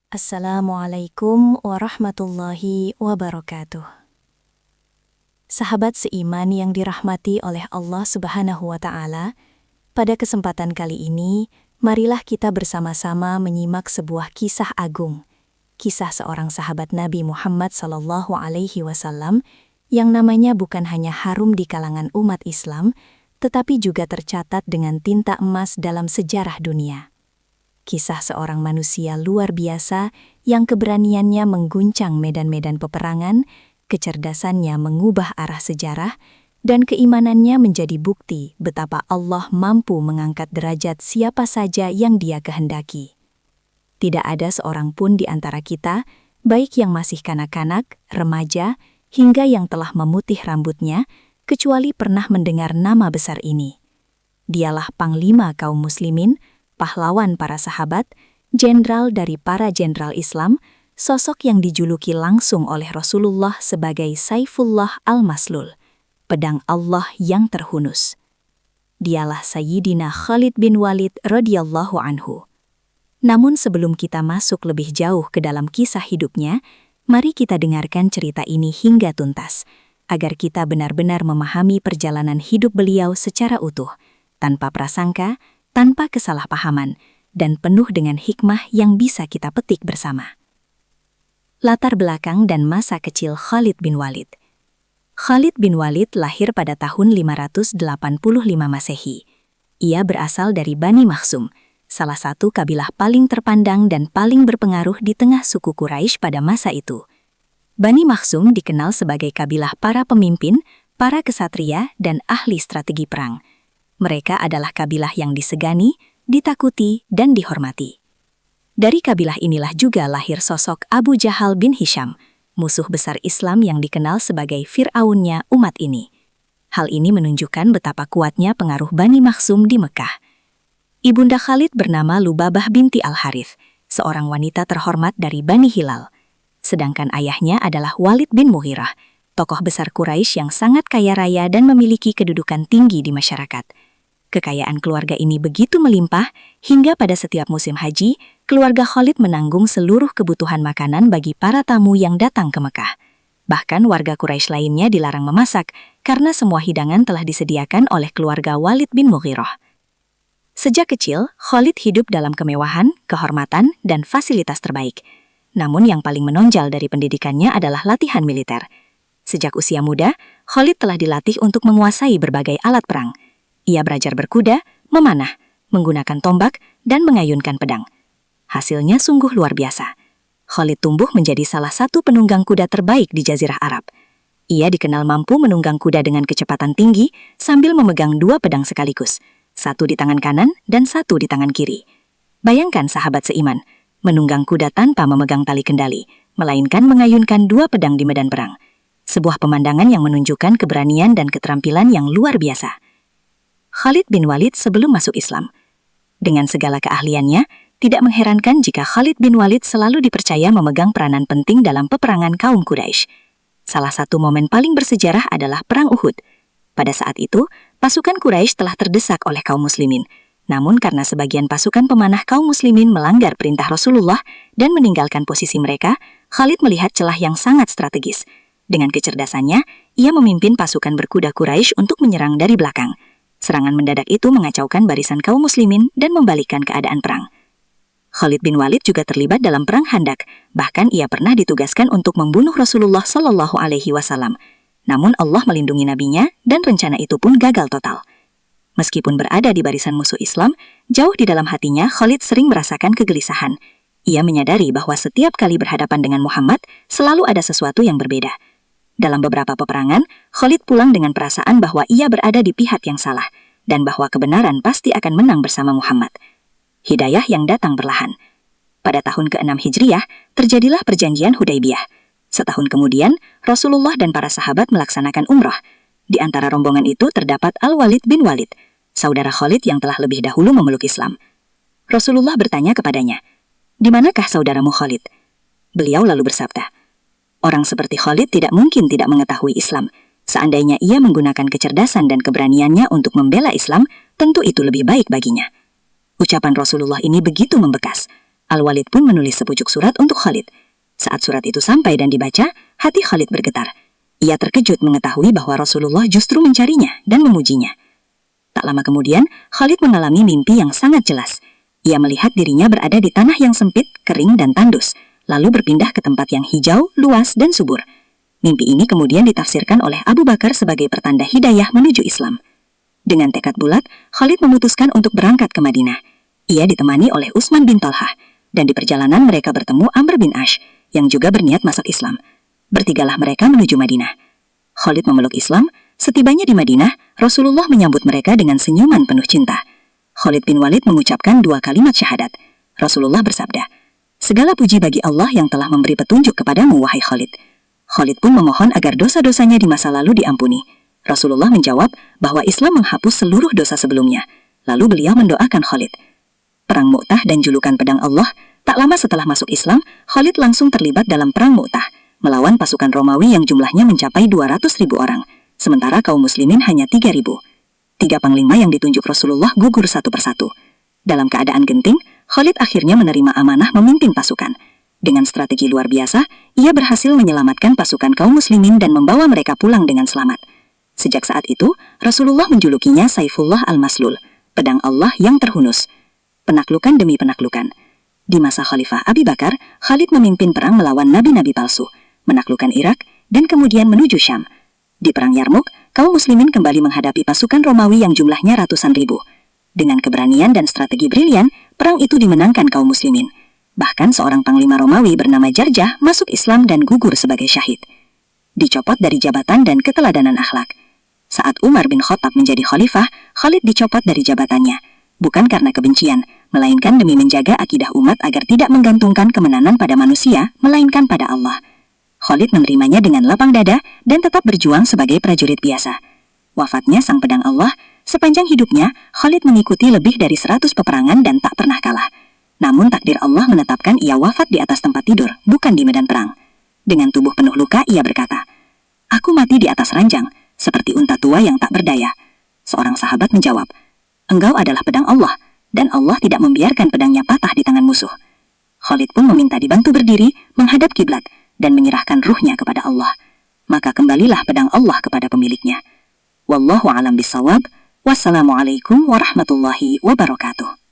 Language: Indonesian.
Assalamualaikum warahmatullahi wabarakatuh. Sahabat seiman yang dirahmati oleh Allah Subhanahu wa Ta'ala, pada kesempatan kali ini, marilah kita bersama-sama menyimak sebuah kisah agung, kisah seorang sahabat Nabi Muhammad SAW yang namanya bukan hanya harum di kalangan umat Islam, tetapi juga tercatat dengan tinta emas dalam sejarah dunia. Kisah seorang manusia luar biasa yang keberaniannya mengguncang medan-medan peperangan, kecerdasannya mengubah arah sejarah, dan keimanannya menjadi bukti betapa Allah mampu mengangkat derajat siapa saja yang Dia kehendaki. Tidak ada seorang pun di antara kita, baik yang masih kanak-kanak, remaja, hingga yang telah memutih rambutnya, kecuali pernah mendengar nama besar ini. Dialah Panglima kaum muslimin, pahlawan para sahabat, jenderal dari para jenderal Islam, sosok yang dijuluki langsung oleh Rasulullah sebagai Saifullah al-Maslul, pedang Allah yang terhunus. Dialah Sayyidina Khalid bin Walid radhiyallahu anhu. Namun sebelum kita masuk lebih jauh ke dalam kisah hidupnya, mari kita dengarkan cerita ini hingga tuntas, agar kita benar-benar memahami perjalanan hidup beliau secara utuh, tanpa prasangka, tanpa kesalahpahaman, dan penuh dengan hikmah yang bisa kita petik bersama. Latar belakang dan masa kecil Khalid bin Walid. Khalid bin Walid lahir pada tahun 585 Masehi. Ia berasal dari Bani Makhzum, salah satu kabilah paling terpandang dan paling berpengaruh di tengah suku Quraisy pada masa itu. Bani Makhzum dikenal sebagai kabilah para pemimpin, para kesatria, dan ahli strategi perang. Mereka adalah kabilah yang disegani, ditakuti, dan dihormati. Dari kabilah inilah juga lahir sosok Abu Jahal bin Hisham, musuh besar Islam yang dikenal sebagai Fir'aunnya umat ini. Hal ini menunjukkan betapa kuatnya pengaruh Bani Makhzum di Mekah. Ibunda Khalid bernama Lubabah binti Al-Harith, seorang wanita terhormat dari Bani Hilal. Sedangkan ayahnya adalah Walid bin Mughirah, tokoh besar Quraisy yang sangat kaya raya dan memiliki kedudukan tinggi di masyarakat. Kekayaan keluarga ini begitu melimpah, hingga pada setiap musim haji, keluarga Khalid menanggung seluruh kebutuhan makanan bagi para tamu yang datang ke Mekah. Bahkan warga Quraisy lainnya dilarang memasak, karena semua hidangan telah disediakan oleh keluarga Walid bin Mughirah. Sejak kecil, Khalid hidup dalam kemewahan, kehormatan, dan fasilitas terbaik. Namun yang paling menonjol dari pendidikannya adalah latihan militer. Sejak usia muda, Khalid telah dilatih untuk menguasai berbagai alat perang. Ia belajar berkuda, memanah, menggunakan tombak, dan mengayunkan pedang. Hasilnya sungguh luar biasa. Khalid tumbuh menjadi salah satu penunggang kuda terbaik di Jazirah Arab. Ia dikenal mampu menunggang kuda dengan kecepatan tinggi sambil memegang dua pedang sekaligus, satu di tangan kanan dan satu di tangan kiri. Bayangkan sahabat seiman, menunggang kuda tanpa memegang tali kendali, melainkan mengayunkan dua pedang di medan perang. Sebuah pemandangan yang menunjukkan keberanian dan keterampilan yang luar biasa. Khalid bin Walid sebelum masuk Islam. Dengan segala keahliannya, tidak mengherankan jika Khalid bin Walid selalu dipercaya memegang peranan penting dalam peperangan kaum Quraisy. Salah satu momen paling bersejarah adalah Perang Uhud. Pada saat itu, pasukan Quraisy telah terdesak oleh kaum muslimin. Namun karena sebagian pasukan pemanah kaum muslimin melanggar perintah Rasulullah dan meninggalkan posisi mereka, Khalid melihat celah yang sangat strategis. Dengan kecerdasannya, ia memimpin pasukan berkuda Quraisy untuk menyerang dari belakang. Serangan mendadak itu mengacaukan barisan kaum muslimin dan membalikkan keadaan perang. Khalid bin Walid juga terlibat dalam perang Khandak, bahkan ia pernah ditugaskan untuk membunuh Rasulullah SAW. Namun Allah melindungi nabinya dan rencana itu pun gagal total. Meskipun berada di barisan musuh Islam, jauh di dalam hatinya Khalid sering merasakan kegelisahan. Ia menyadari bahwa setiap kali berhadapan dengan Muhammad, selalu ada sesuatu yang berbeda. Dalam beberapa peperangan, Khalid pulang dengan perasaan bahwa ia berada di pihak yang salah, dan bahwa kebenaran pasti akan menang bersama Muhammad. Hidayah yang datang perlahan. Pada tahun ke-6 Hijriah, terjadilah perjanjian Hudaybiyah. Setahun kemudian, Rasulullah dan para sahabat melaksanakan umrah. Di antara rombongan itu terdapat Al-Walid bin Walid, saudara Khalid yang telah lebih dahulu memeluk Islam. Rasulullah bertanya kepadanya, "Di manakah saudaramu Khalid?" Beliau lalu bersabda, "Orang seperti Khalid tidak mungkin tidak mengetahui Islam. Seandainya ia menggunakan kecerdasan dan keberaniannya untuk membela Islam, tentu itu lebih baik baginya." Ucapan Rasulullah ini begitu membekas. Al-Walid pun menulis sepucuk surat untuk Khalid. Saat surat itu sampai dan dibaca, hati Khalid bergetar. Ia terkejut mengetahui bahwa Rasulullah justru mencarinya dan memujinya. Tak lama kemudian, Khalid mengalami mimpi yang sangat jelas. Ia melihat dirinya berada di tanah yang sempit, kering, dan tandus, lalu berpindah ke tempat yang hijau, luas, dan subur. Mimpi ini kemudian ditafsirkan oleh Abu Bakar sebagai pertanda hidayah menuju Islam. Dengan tekad bulat, Khalid memutuskan untuk berangkat ke Madinah. Ia ditemani oleh Utsman bin Talhah, dan di perjalanan mereka bertemu Amr bin Ash, yang juga berniat masuk Islam. Bertigalah mereka menuju Madinah. Khalid memeluk Islam. Setibanya di Madinah, Rasulullah menyambut mereka dengan senyuman penuh cinta. Khalid bin Walid mengucapkan 2 kalimat syahadat. Rasulullah bersabda, "Segala puji bagi Allah yang telah memberi petunjuk kepadamu, wahai Khalid." Khalid pun memohon agar dosa-dosanya di masa lalu diampuni. Rasulullah menjawab bahwa Islam menghapus seluruh dosa sebelumnya. Lalu beliau mendoakan Khalid. Perang Mu'tah dan julukan pedang Allah. Tak lama setelah masuk Islam, Khalid langsung terlibat dalam perang Mu'tah, melawan pasukan Romawi yang jumlahnya mencapai 200.000 orang. Sementara kaum muslimin hanya 3.000. 3 panglima yang ditunjuk Rasulullah gugur satu persatu. Dalam keadaan genting, Khalid akhirnya menerima amanah memimpin pasukan. Dengan strategi luar biasa, ia berhasil menyelamatkan pasukan kaum muslimin dan membawa mereka pulang dengan selamat. Sejak saat itu, Rasulullah menjulukinya Saifullah al-Maslul, pedang Allah yang terhunus. Penaklukan demi penaklukan. Di masa Khalifah Abu Bakar, Khalid memimpin perang melawan nabi-nabi palsu, menaklukkan Irak, dan kemudian menuju Syam. Di Perang Yarmuk, kaum muslimin kembali menghadapi pasukan Romawi yang jumlahnya ratusan ribu. Dengan keberanian dan strategi brilian, perang itu dimenangkan kaum muslimin. Bahkan seorang panglima Romawi bernama Jarjah masuk Islam dan gugur sebagai syahid. Dicopot dari jabatan dan keteladanan akhlak. Saat Umar bin Khattab menjadi khalifah, Khalid dicopot dari jabatannya. Bukan karena kebencian, melainkan demi menjaga akidah umat agar tidak menggantungkan kemenangan pada manusia, melainkan pada Allah. Khalid menerimanya dengan lapang dada dan tetap berjuang sebagai prajurit biasa. Wafatnya sang pedang Allah, sepanjang hidupnya Khalid mengikuti lebih dari 100 peperangan dan tak pernah kalah. Namun takdir Allah menetapkan ia wafat di atas tempat tidur, bukan di medan perang. Dengan tubuh penuh luka ia berkata, "Aku mati di atas ranjang, seperti unta tua yang tak berdaya." Seorang sahabat menjawab, "Engkau adalah pedang Allah, dan Allah tidak membiarkan pedangnya patah di tangan musuh." Khalid pun meminta dibantu berdiri, menghadap kiblat, dan menyerahkan ruhnya kepada Allah. Maka kembalilah pedang Allah kepada pemiliknya. Wallahu a'lam bishawab. Wassalamualaikum warahmatullahi wabarakatuh.